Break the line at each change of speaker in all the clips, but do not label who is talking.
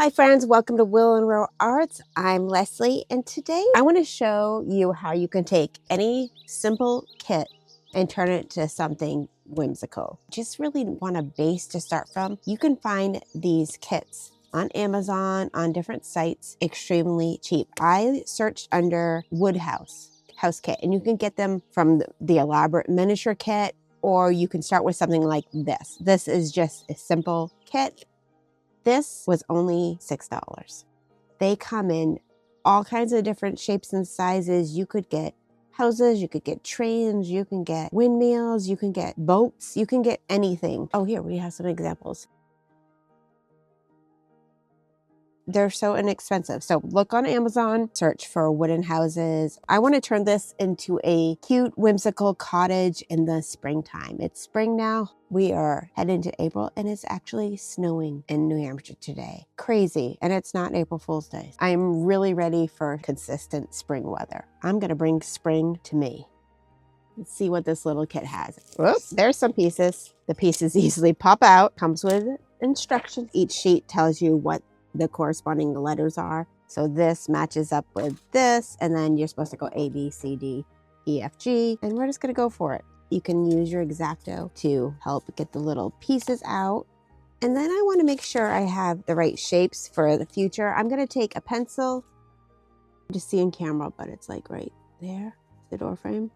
Hi friends, welcome to Willinrow Arts. I'm Lesley, and today I want to show you how you can take any simple kit and turn it to something whimsical. Just really want a base to start from. You can find these kits on Amazon, on different sites, extremely cheap. I searched under wood house kit, and you can get them from the elaborate miniature kit, or you can start with something like this. This is just a simple kit. This was only $6. They come in all kinds of different shapes and sizes. You could get houses, you could get trains, you can get windmills, you can get boats, you can get anything. Oh, here we have some examples. They're so inexpensive. So look on Amazon, search for wooden houses. I want to turn this into a cute, whimsical cottage in the springtime. It's spring now. We are heading into April, and it's actually snowing in New Hampshire today. Crazy. And it's not April Fool's Day. I am really ready for consistent spring weather. I'm going to bring spring to me. Let's see what this little kit has. Whoops, there's some pieces. The pieces easily pop out. Comes with instructions. Each sheet tells you what the corresponding letters are. So this matches up with this, and then you're supposed to go A, B, C, D, E, F, G, and we're just gonna go for it. You can use your X-Acto to help get the little pieces out. And then I wanna make sure I have the right shapes for the future. I'm gonna take a pencil, just see in camera, but it's like right there, the door frame.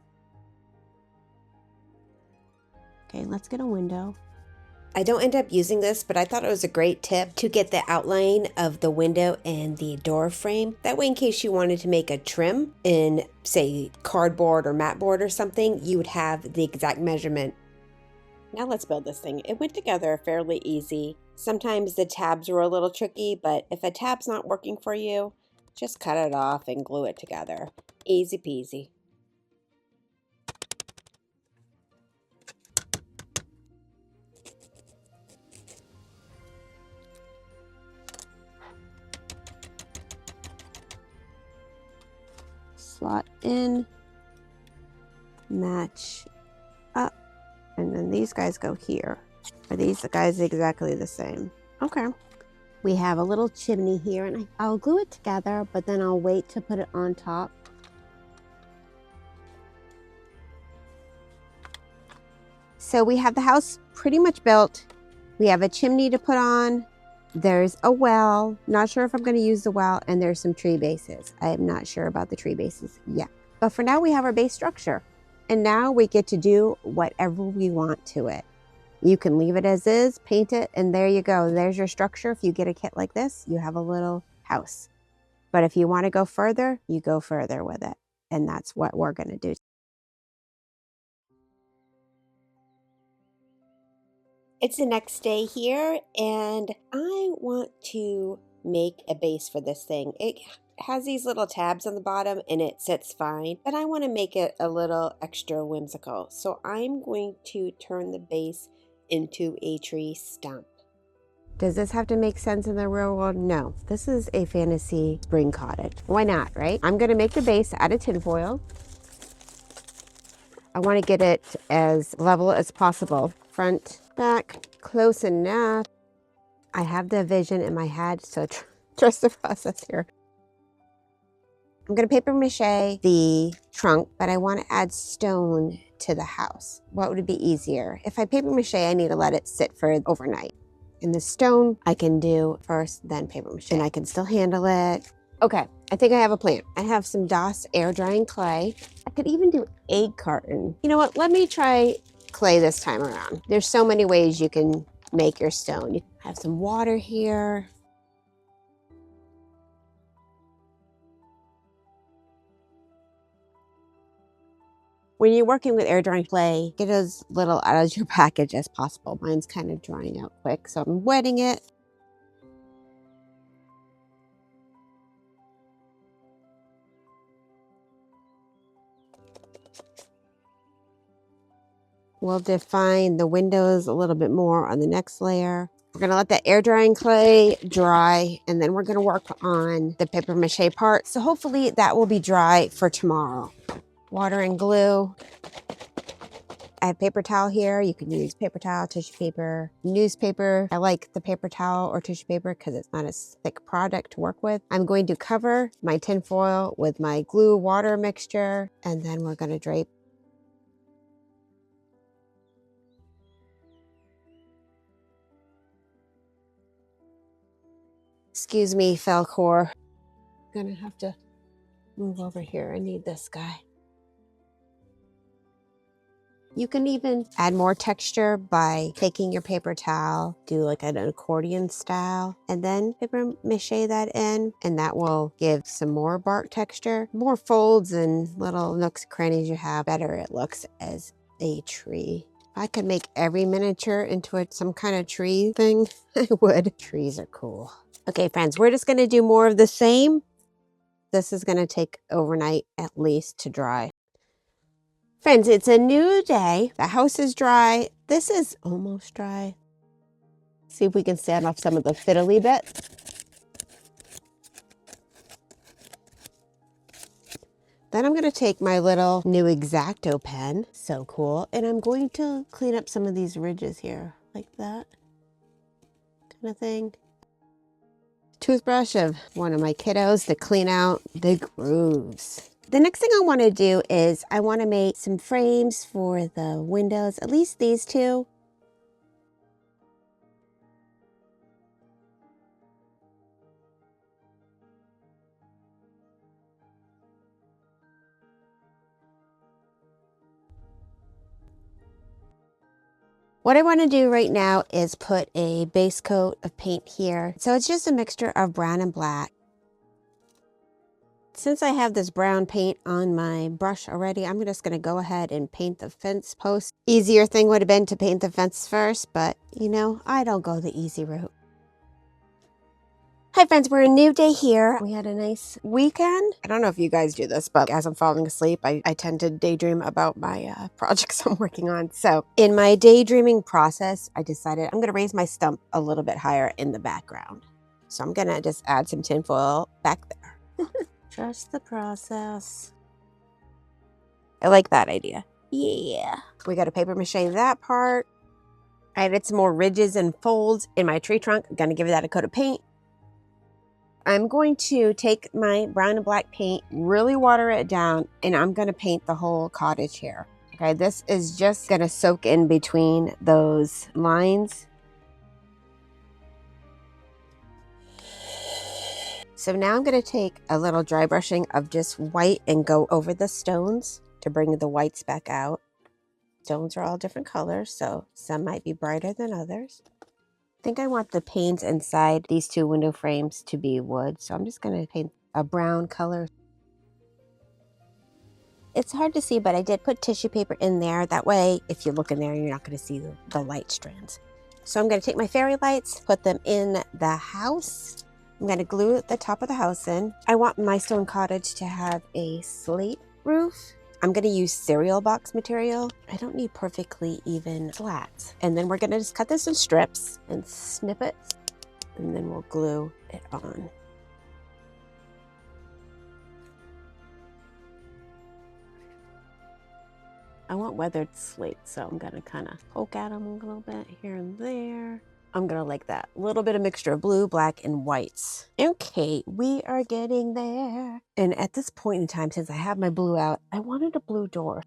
Okay, let's get a window. I don't end up using this, but I thought it was a great tip to get the outline of the window and the door frame. That way, in case you wanted to make a trim in, say, cardboard or mat board or something, you would have the exact measurement. Now let's build this thing. It went together fairly easy. Sometimes the tabs were a little tricky, but if a tab's not working for you, just cut it off and glue it together. Easy peasy. Slot in, match up, and then these guys go here. Are these guys exactly the same? Okay. We have a little chimney here, and I'll glue it together, but then I'll wait to put it on top. So we have the house pretty much built. We have a chimney to put on. There's a well. Not sure if I'm going to use the well, and there's some tree bases. I am not sure about the tree bases yet. But for now, we have our base structure. And now we get to do whatever we want to it. You can leave it as is, paint it, and there you go. There's your structure. If you get a kit like this, you have a little house. But if you want to go further, you go further with it. And that's what we're going to do. It's the next day here, and I want to make a base for this thing. It has these little tabs on the bottom, and it sits fine, but I want to make it a little extra whimsical. So I'm going to turn the base into a tree stump. Does this have to make sense in the real world? No. This is a fantasy spring cottage. Why not, right? I'm going to make the base out of tinfoil. I want to get it as level as possible. Front, back, close enough. I have the vision in my head, so trust the process here. I'm going to papier-mâché the trunk, but I want to add stone to the house. What would be easier? If I papier-mâché, I need to let it sit for overnight. And the stone I can do first, then papier-mâché, and I can still handle it. Okay, I think I have a plan. I have some DOS air drying clay. I could even do egg carton. You know what? Let me try clay this time around. There's so many ways you can make your stone. You have some water here. When you're working with air drying clay, get as little out of your package as possible. Mine's kind of drying out quick, so I'm wetting it. We'll define the windows a little bit more on the next layer. We're gonna let that air drying clay dry, and then we're gonna work on the papier-mâché part. So hopefully that will be dry for tomorrow. Water and glue. I have paper towel here. You can use paper towel, tissue paper, newspaper. I like the paper towel or tissue paper because it's not a thick product to work with. I'm going to cover my tin foil with my glue water mixture, and then we're going to drape. Excuse me, Falcor. I'm gonna have to move over here. I need this guy. You can even add more texture by taking your paper towel, do like an accordion style, and then papier-mâché that in, and that will give some more bark texture. The more folds and little nooks and crannies you have, better it looks as a tree. If I could make every miniature into some kind of tree thing, I would. Trees are cool. Okay, friends, we're just gonna do more of the same. This is gonna take overnight at least to dry. Friends, it's a new day. The house is dry. This is almost dry. See if we can sand off some of the fiddly bits. Then I'm going to take my little new X-Acto pen, so cool, and I'm going to clean up some of these ridges here, like that kind of thing. Toothbrush of one of my kiddos to clean out the grooves. The next thing I want to do is I want to make some frames for the windows, at least these two. What I want to do right now is put a base coat of paint here. So it's just a mixture of brown and black. Since I have this brown paint on my brush already, I'm just going to go ahead and paint the fence post. Easier thing would have been to paint the fence first, but you know, I don't go the easy route. Hi friends, we're a new day here. We had a nice weekend. I don't know if you guys do this, but as I'm falling asleep, I tend to daydream about my projects I'm working on. So in my daydreaming process, I decided I'm going to raise my stump a little bit higher in the background. So I'm going to just add some tinfoil back there. Trust the process. I like that idea. Yeah. We got to papier-mâché that part. I added some more ridges and folds in my tree trunk. I'm going to give that a coat of paint. I'm going to take my brown and black paint, really water it down, and I'm going to paint the whole cottage here. Okay, this is just going to soak in between those lines. So now I'm going to take a little dry brushing of just white and go over the stones to bring the whites back out. Stones are all different colors, so some might be brighter than others. I think I want the panes inside these two window frames to be wood, so I'm just going to paint a brown color. It's hard to see, but I did put tissue paper in there. That way, if you look in there, you're not going to see the light strands. So I'm going to take my fairy lights, put them in the house. I'm going to glue the top of the house in. I want my stone cottage to have a slate roof. I'm going to use cereal box material. I don't need perfectly even slats. And then we're going to just cut this in strips and snip it, and then we'll glue it on. I want weathered slate, so I'm going to kind of poke at them a little bit here and there. I'm going to like that. A little bit of mixture of blue, black, and whites. Okay, we are getting there. And at this point in time, since I have my blue out, I wanted a blue door.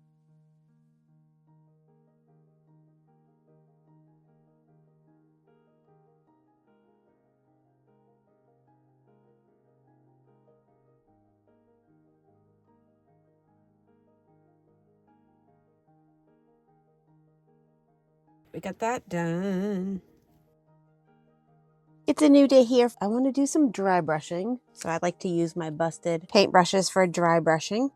We got that done. It's a new day here. I want to do some dry brushing. So I like to use my busted paint brushes for dry brushing.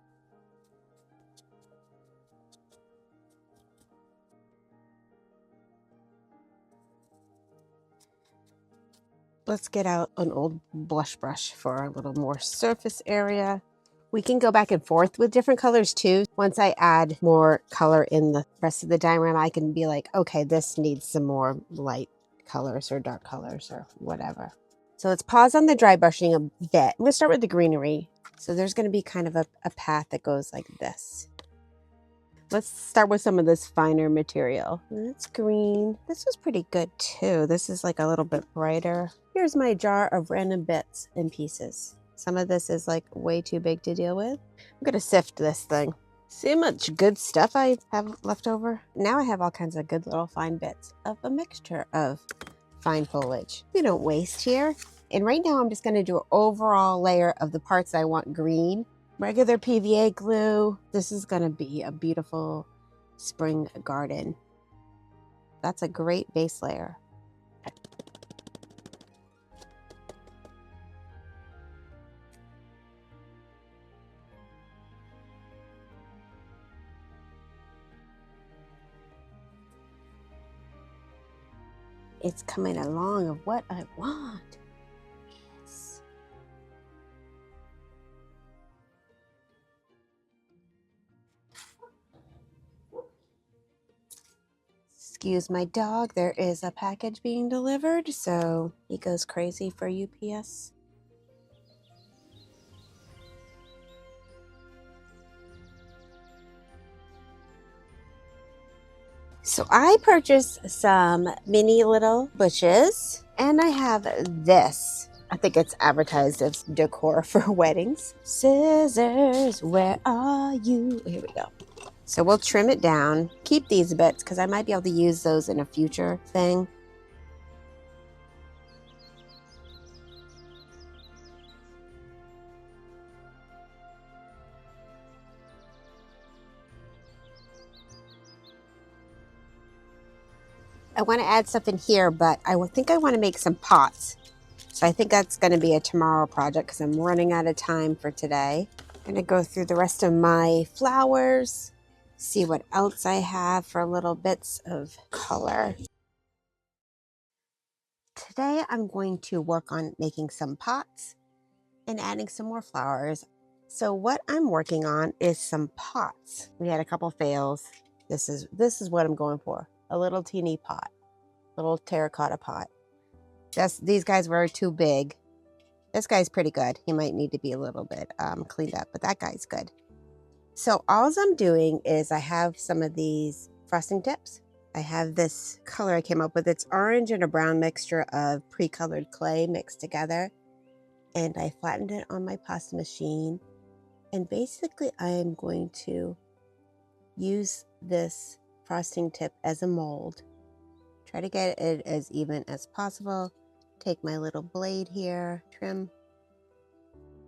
Let's get out an old blush brush for a little more surface area. We can go back and forth with different colors too. Once I add more color in the rest of the diorama, I can be like, okay, this needs some more light colors or dark colors or whatever. So let's pause on the dry brushing a bit. I'm going to start with the greenery. So there's going to be kind of a path that goes like this. Let's start with some of this finer material. That's green. This was pretty good too. This is like a little bit brighter. Here's my jar of random bits and pieces. Some of this is like way too big to deal with. I'm gonna sift this thing. See how much good stuff I have left over? Now I have all kinds of good little fine bits of a mixture of fine foliage. We don't waste here. And right now I'm just gonna do an overall layer of the parts I want green. Regular PVA glue. This is gonna be a beautiful spring garden. That's a great base layer. It's coming along of what I want. Yes. Excuse my dog, there is a package being delivered, so he goes crazy for UPS. So I purchased some mini little bushes, and I have this. I think it's advertised as decor for weddings. Scissors, where are you? Here we go. So we'll trim it down, keep these bits because I might be able to use those in a future thing. I want to add something here, but I think I want to make some pots. So I think that's going to be a tomorrow project because I'm running out of time for today. I'm going to go through the rest of my flowers, see what else I have for little bits of color. Today I'm going to work on making some pots and adding some more flowers. So what I'm working on is some pots. We had a couple fails. This is what I'm going for. A little teeny pot, little terracotta pot. These guys were too big. This guy's pretty good. He might need to be a little bit cleaned up, but that guy's good. So all I'm doing is I have some of these frosting tips. I have this color I came up with. It's orange and a brown mixture of pre-colored clay mixed together. And I flattened it on my pasta machine. And basically I am going to use this frosting tip as a mold. Try to get it as even as possible. Take my little blade here, trim,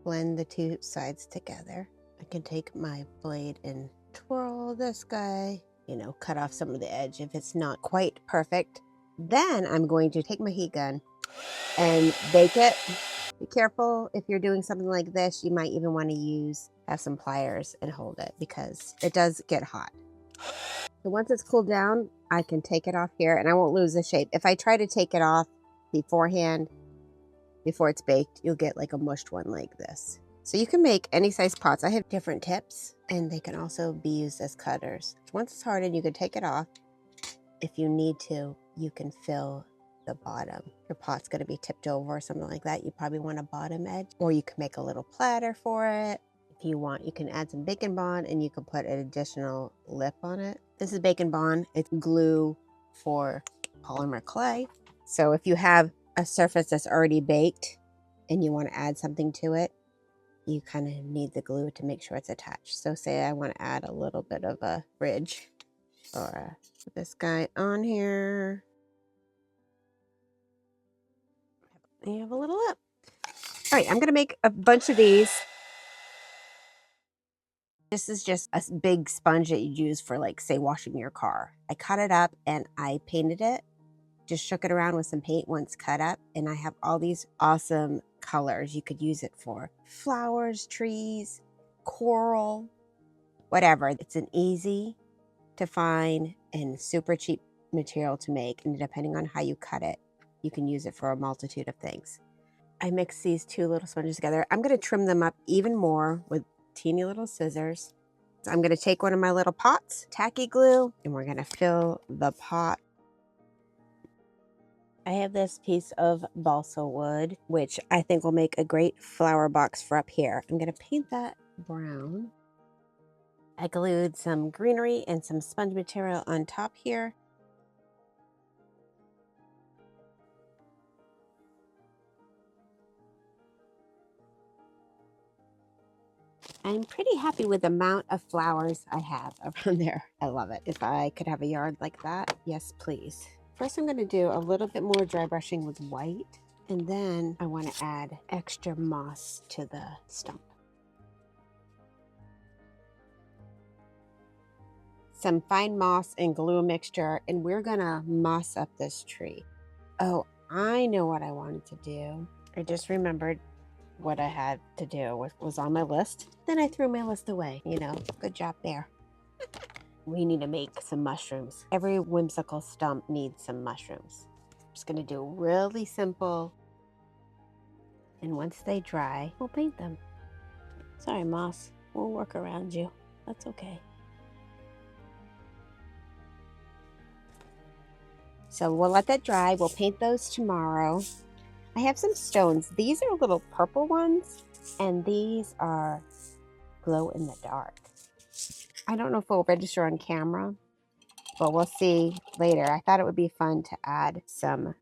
blend the two sides together. I can take my blade and twirl this guy, you know, cut off some of the edge if it's not quite perfect. Then I'm going to take my heat gun and bake it. Be careful if you're doing something like this, you might even want to have some pliers and hold it because it does get hot. So once it's cooled down, I can take it off here and I won't lose the shape. If I try to take it off beforehand, before it's baked, you'll get like a mushed one like this. So you can make any size pots. I have different tips and they can also be used as cutters. Once it's hardened, you can take it off. If you need to, you can fill the bottom. Your pot's gonna be tipped over or something like that. You probably want a bottom edge, or you can make a little platter for it. If you want, you can add some bacon bond and you can put an additional lip on it. This is bacon bond. It's glue for polymer clay. So if you have a surface that's already baked and you want to add something to it, you kind of need the glue to make sure it's attached. So say I want to add a little bit of a ridge or put this guy on here. And you have a little lip. All right, I'm going to make a bunch of these. This is just a big sponge that you use for, like, say, washing your car. I cut it up and I painted it. Just shook it around with some paint once cut up. And I have all these awesome colors. You could use it for flowers, trees, coral, whatever. It's an easy to find and super cheap material to make. And depending on how you cut it, you can use it for a multitude of things. I mix these two little sponges together. I'm going to trim them up even more with teeny little scissors. So I'm going to take one of my little pots, tacky glue, and we're going to fill the pot. I have this piece of balsa wood, which I think will make a great flower box for up here. I'm going to paint that brown. I glued some greenery and some sponge material on top here. I'm pretty happy with the amount of flowers I have around there. I love it. If I could have a yard like that, yes, please. First, I'm going to do a little bit more dry brushing with white, and then I want to add extra moss to the stump. Some fine moss and glue mixture, and we're going to moss up this tree. Oh, I know what I wanted to do. I just remembered what I had to do was on my list. Then I threw my list away, you know, good job there. We need to make some mushrooms. Every whimsical stump needs some mushrooms. I'm just gonna do really simple. And once they dry, we'll paint them. Sorry, moss, we'll work around you. That's okay. So we'll let that dry. We'll paint those tomorrow. I have some stones. These are little purple ones, and these are glow in the dark. I don't know if it'll register on camera, but we'll see later. I thought it would be fun to add some.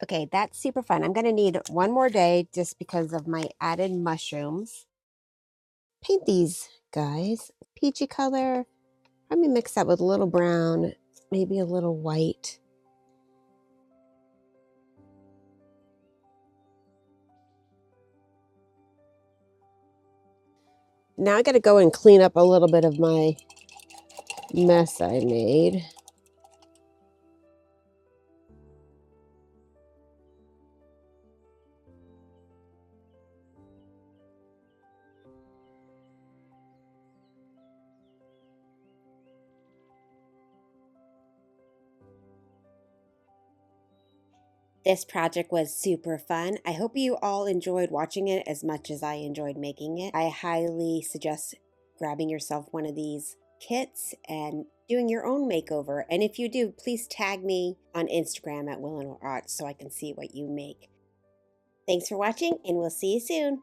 Okay, that's super fun. I'm going to need one more day just because of my added mushrooms. Paint these guys. Peachy color. Let me mix that with a little brown, maybe a little white. Now I got to go and clean up a little bit of my mess I made. This project was super fun. I hope you all enjoyed watching it as much as I enjoyed making it. I highly suggest grabbing yourself one of these kits and doing your own makeover. And if you do, please tag me on Instagram at Willinrow Arts so I can see what you make. Thanks for watching, and we'll see you soon.